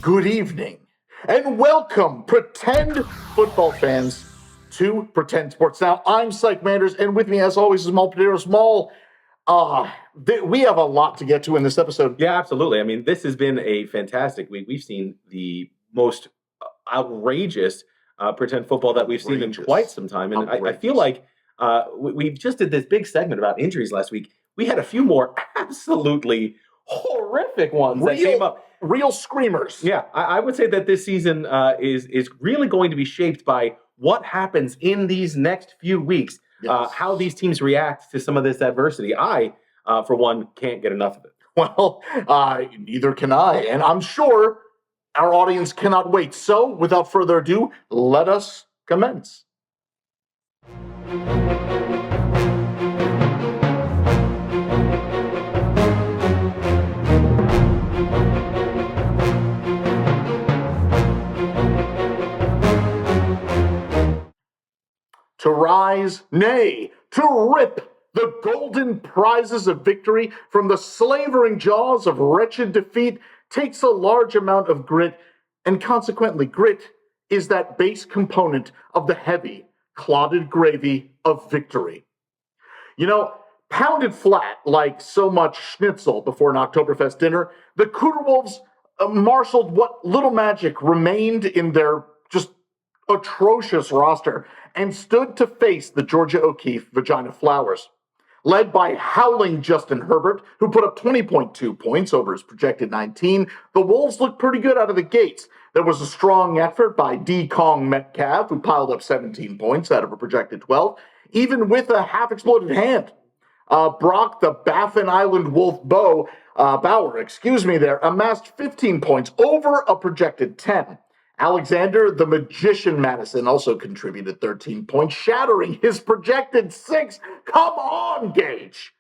Good evening, and welcome, pretend football fans, to Pretend Sports. Now, I'm Sike Manders, and with me, as always, is Maul Potatoes. Maul, we have a lot to get to in this episode. Yeah, absolutely. I mean, this has been a fantastic week. We've seen the most outrageous pretend football that we've seen in quite some time. And I feel like we just did this big segment about injuries last week. We had a few more absolutely horrific ones that came up. Real screamers. Yeah, I would say that this season is really going to be shaped by what happens in these next few weeks, how these teams react to some of this adversity. I, for one, can't get enough of it. Well, neither can I, and I'm sure our audience cannot wait. So, without further ado, let us commence. To rise, nay, to rip the golden prizes of victory from the slavering jaws of wretched defeat takes a large amount of grit, and consequently, grit is that base component of the heavy, clotted gravy of victory. You know, pounded flat like so much schnitzel before an Oktoberfest dinner, the Cooter Wolves marshaled what little magic remained in their just atrocious roster and stood to face the Georgia O'Keeffe Vagina Flowers. Led by howling Justin Herbert, who put up 20.2 points over his projected 19, the Wolves looked pretty good out of the gates. There was a strong effort by D. Kong Metcalf, who piled up 17 points out of a projected 12, even with a half-exploded hand. Brock, the Baffin Island Wolf Bauer, amassed 15 points over a projected 10. Alexander, the Magician Madison, also contributed 13 points, shattering his projected 6. Come on, Gage.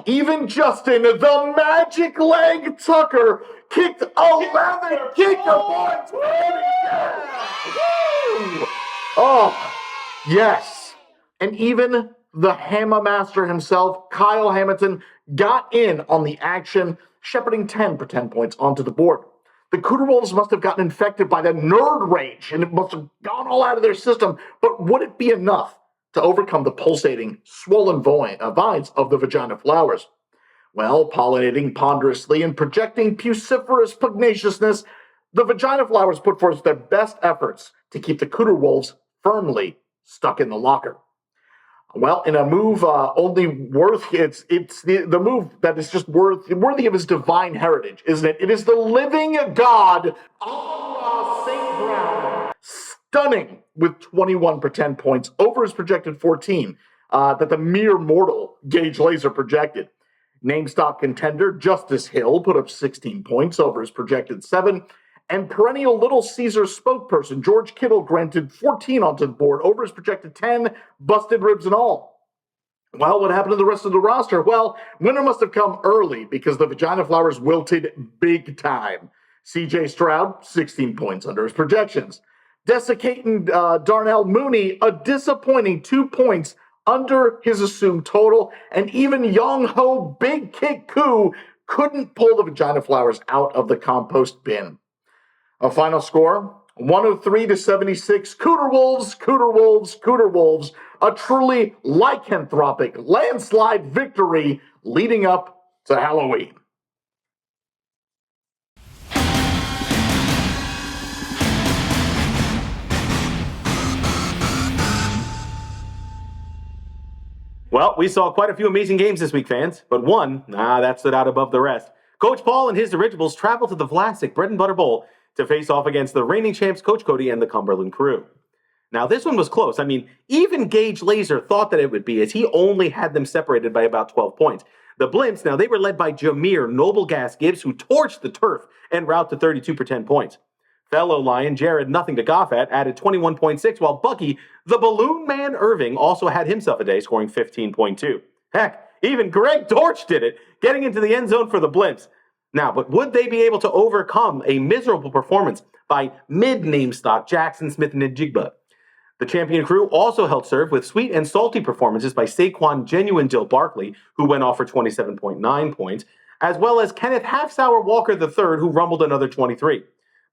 Even Justin, the Magic Leg Tucker, kicked 11 kicker points. Oh, yes. And even the Hammer Master himself, Kyle Hamilton, got in on the action, shepherding 10 for 10 points onto the board. The Cooter Wolves must have gotten infected by the nerd rage, and it must have gone all out of their system. But would it be enough to overcome the pulsating, swollen vines of the Vagina Flowers? Well, pollinating ponderously and projecting puciferous pugnaciousness, the Vagina Flowers put forth their best efforts to keep the Cooter Wolves firmly stuck in the locker. Well, in a move only worth it's the move that is just worthy of his divine heritage, isn't it? It is the living God, St. Brown, stunning with 21 for 10 points over his projected 14 that the mere mortal Gage Laser projected. Name-stop contender Justice Hill put up 16 points over his projected 7. And perennial Little Caesar spokesperson George Kittle granted 14 onto the board over his projected 10, busted ribs and all. Well, what happened to the rest of the roster? Well, winter must have come early because the Vagina Flowers wilted big time. C.J. Stroud, 16 points under his projections. Desiccating Darnell Mooney, a disappointing 2 points under his assumed total. And even Young-Ho Big Kick Koo couldn't pull the Vagina Flowers out of the compost bin. A final score, 103-76, Cooter Wolves, Cooter Wolves, Cooter Wolves, a truly lycanthropic landslide victory leading up to Halloween. Well, we saw quite a few amazing games this week, fans, but one, that stood out above the rest. Coach Paul and his Dirigibles traveled to the Vlasic Bread and Butter Bowl to face off against the reigning champs Coach Cody and the Cumberland Crew. Now, this one was close. I mean, even Gage Laser thought that it would be, as he only had them separated by about 12 points. The Blimps, now they were led by Jameer Noble Gas Gibbs, who torched the turf en route to 32 for 10 points. Fellow Lion Jared, nothing to scoff at, added 21.6, while Bucky, the Balloon Man Irving, also had himself a day, scoring 15.2. Heck, even Greg Dortch did it, getting into the end zone for the Blimps. Now, but would they be able to overcome a miserable performance by mid-name stock Jackson Smith and Njigba? The champion crew also held serve with sweet and salty performances by Saquon Genuine Dill Barkley, who went off for 27.9 points, as well as Kenneth Half-Sour Walker III, who rumbled another 23.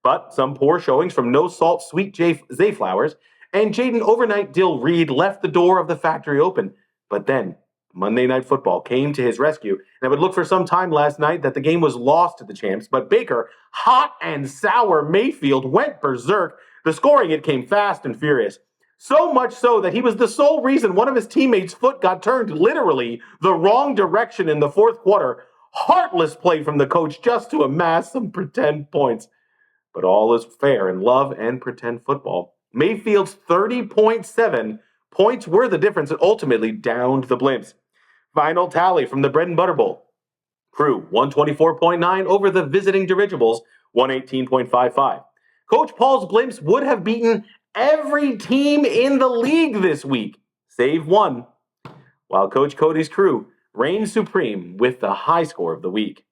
But some poor showings from No Salt Sweet Zay Flowers and Jaden Overnight Dill Reed left the door of the factory open. But then Monday Night Football came to his rescue, and it would look for some time last night that the game was lost to the champs, but Baker, hot and sour Mayfield, went berserk. The scoring, it came fast and furious. So much so that he was the sole reason one of his teammates' foot got turned literally the wrong direction in the fourth quarter. Heartless play from the coach just to amass some pretend points. But all is fair in love and pretend football. Mayfield's 30.7 points were the difference that ultimately downed the Blimps. Final tally from the Bread and Butter Bowl. Crew 124.9 over the visiting Dirigibles 118.55. Coach Paul's Blimps would have beaten every team in the league this week, save one, while Coach Cody's crew reigned supreme with the high score of the week.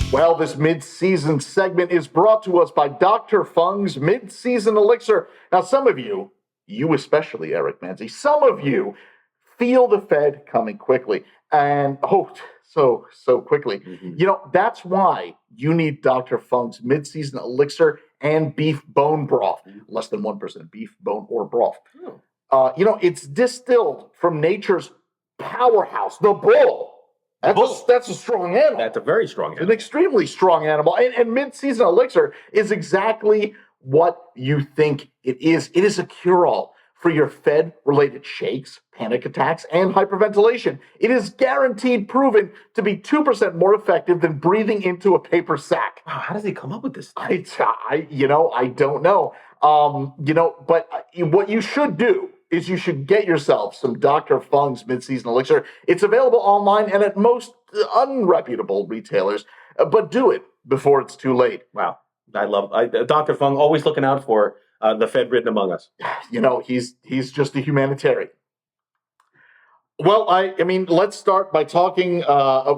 Well, this mid-season segment is brought to us by Dr. Fung's Mid-Season Elixir. Now, some of you especially, Eric Manzi, some of you feel the Fed coming quickly. And, so quickly. Mm-hmm. That's why you need Dr. Fung's Mid-Season Elixir and beef bone broth. Less than 1% beef, bone, or broth. Oh. It's distilled from nature's powerhouse, the bull. That's a strong animal. That's a very strong animal. An extremely strong animal. And mid-season elixir is exactly what you think it is. It is a cure-all for your Fed-related shakes, panic attacks, and hyperventilation. It is guaranteed proven to be 2% more effective than breathing into a paper sack. Wow, how does he come up with this stuff? I don't know. But what you should do is you should get yourself some Dr. Fung's Mid-Season Elixir. It's available online and at most unreputable retailers, but do it before it's too late. Wow. I love Dr. Fung, always looking out for the Fed-ridden among us. He's just a humanitarian. Well, I mean, let's start by talking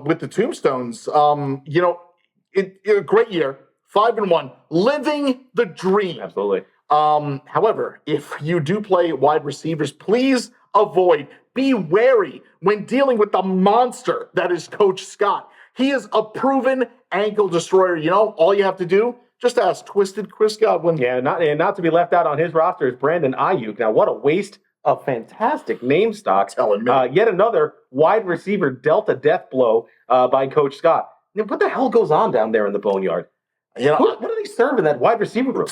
with the Tombstones. A great year, 5-1, living the dream. Absolutely. However, if you do play wide receivers, please be wary when dealing with the monster that is Coach Scott. He is a proven ankle destroyer. All you have to do, just ask Twisted Chris Godwin. Yeah, not to be left out on his roster is Brandon Ayuk. Now, what a waste of fantastic name stock. Yet another wide receiver dealt a death blow by Coach Scott. What the hell goes on down there in the boneyard? What do they serve in that wide receiver room?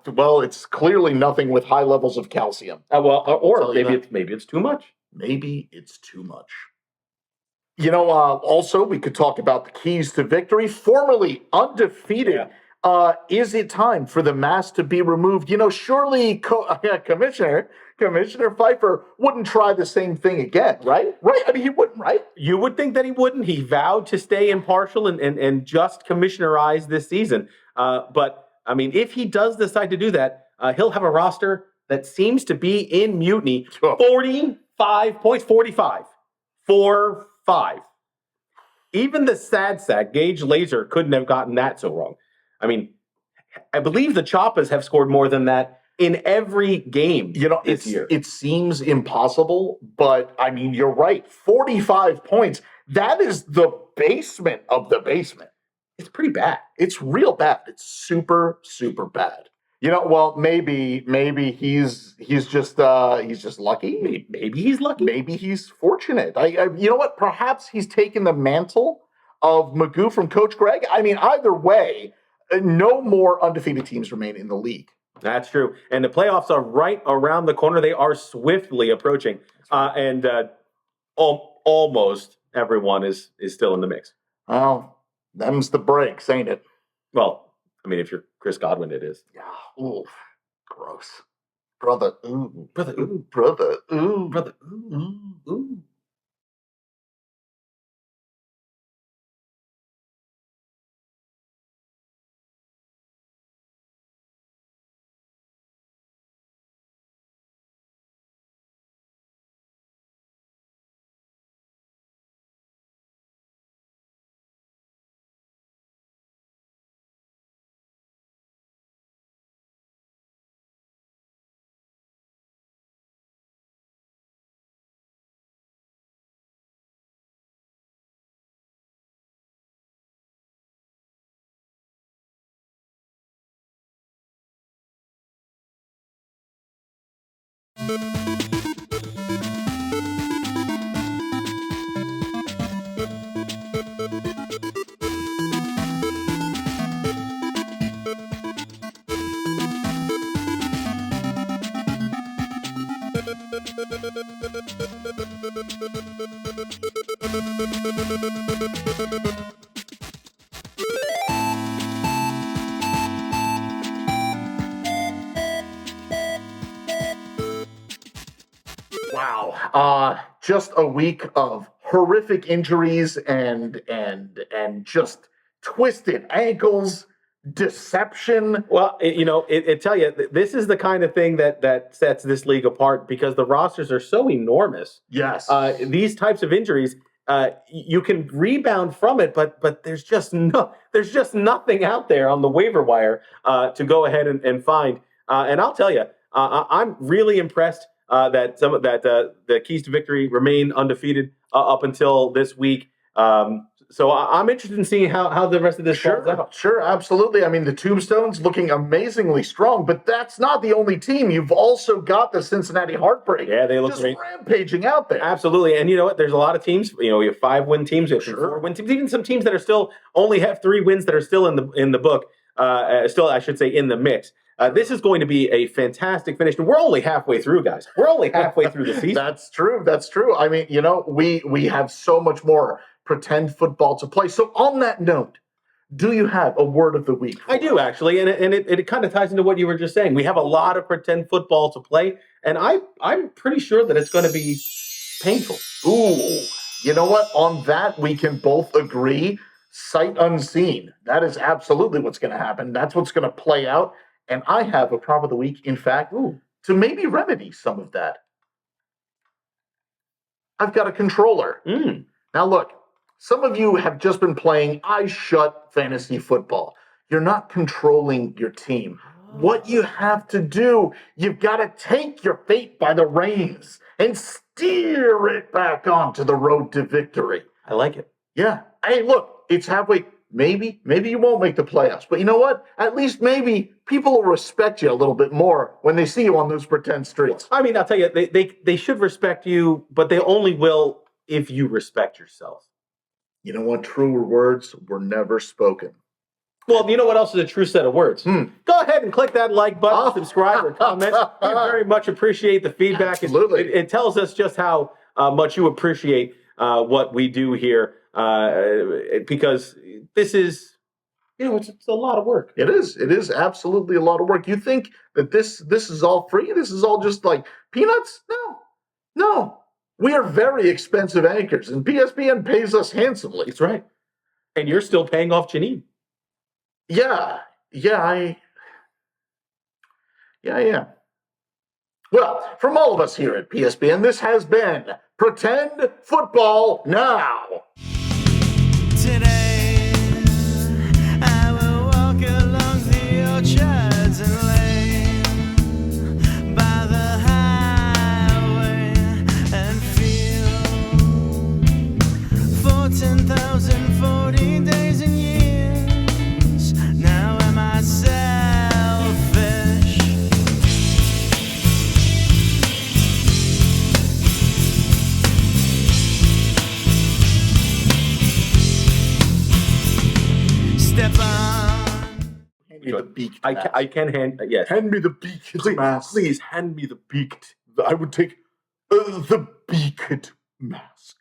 Well, it's clearly nothing with high levels of calcium. Or maybe it's too much. Maybe it's too much. Also, we could talk about the keys to victory. Formerly undefeated. Yeah. Is it time for the mask to be removed? Surely Commissioner Pfeiffer wouldn't try the same thing again, right? Right? I mean, he wouldn't, right? You would think that he wouldn't. He vowed to stay impartial and just commissionerize this season. But, I mean, if he does decide to do that, he'll have a roster that seems to be in mutiny. 45 points, 45. 4-5. Even the sad sack, Gage Laser, couldn't have gotten that so wrong. I mean, I believe the Choppas have scored more than that in every game this year. It seems impossible, but I mean, you're right. 45 points. That is the basement of the basement. It's pretty bad. It's real bad. It's super, super bad. Well, maybe he's just lucky. Maybe he's lucky. Maybe he's fortunate. You know what? Perhaps he's taken the mantle of Magoo from Coach Greg. I mean, either way, no more undefeated teams remain in the league. That's true. And the playoffs are right around the corner. They are swiftly approaching. And almost everyone is still in the mix. Well, Them's the breaks, ain't it? Well, I mean, if you're Chris Godwin, it is. Yeah. Ooh, gross. Brother, ooh. Brother, ooh. Brother, ooh. Brother, ooh. Ooh. Wow. Just a week of horrific injuries and just twisted ankles, deception. Well, it tell you this is the kind of thing that sets this league apart because the rosters are so enormous. Yes. These types of injuries, you can rebound from it, but there's just nothing out there on the waiver wire to go ahead and find. And I'll tell you, I'm really impressed that the keys to victory remain undefeated up until this week. So I'm interested in seeing how the rest of this plays out. Sure, absolutely. I mean, the Tombstone's looking amazingly strong, but that's not the only team. You've also got the Cincinnati Heartbreak. Yeah, they look just great. Rampaging out there. Absolutely. And you know what? There's a lot of teams. We have 5-win teams, we have 4-win teams, even some teams that are still only have 3 wins that are still in the book. Still, I should say, in the mix. This is going to be a fantastic finish. And we're only halfway through, guys. We're only halfway through the season. That's true. I mean, we have so much more pretend football to play. So on that note, do you have a word of the week? I do, actually, and it kind of ties into what you were just saying. We have a lot of pretend football to play, and I'm pretty sure that it's going to be painful. Ooh, you know what? On that, we can both agree, sight unseen. That is absolutely what's going to happen. That's what's going to play out. And I have a prop of the week, in fact, to maybe remedy some of that. I've got a controller. Now, look. Some of you have just been playing eyes shut fantasy football. You're not controlling your team. What you have to do, you've got to take your fate by the reins and steer it back onto the road to victory. I like it. Yeah. Hey, look, it's halfway. Maybe you won't make the playoffs. But you know what? At least maybe people will respect you a little bit more when they see you on those pretend streets. I mean, I'll tell you, they should respect you, but they only will if you respect yourself. You know what? Truer words were never spoken. Well, you know what else is a true set of words? Go ahead and click that like button, subscribe, or comment. We very much appreciate the feedback. Absolutely. It tells us just how much you appreciate what we do here because this is, it's a lot of work. It is. It is absolutely a lot of work. You think that this is all free? This is all just like peanuts? No. We are very expensive anchors, and PSPN pays us handsomely. That's right. And you're still paying off Janine. Yeah, I am. Well, from all of us here at PSPN, this has been Pretend Football Now. Today, I will walk along the orchards and lane by the highway and feel 14,040 days and years. Now am I selfish? Step on. Hand me the beaked I mask. can hand, yes. Hand me the beaked mask. Please hand me the beaked. I would take the beaked mask.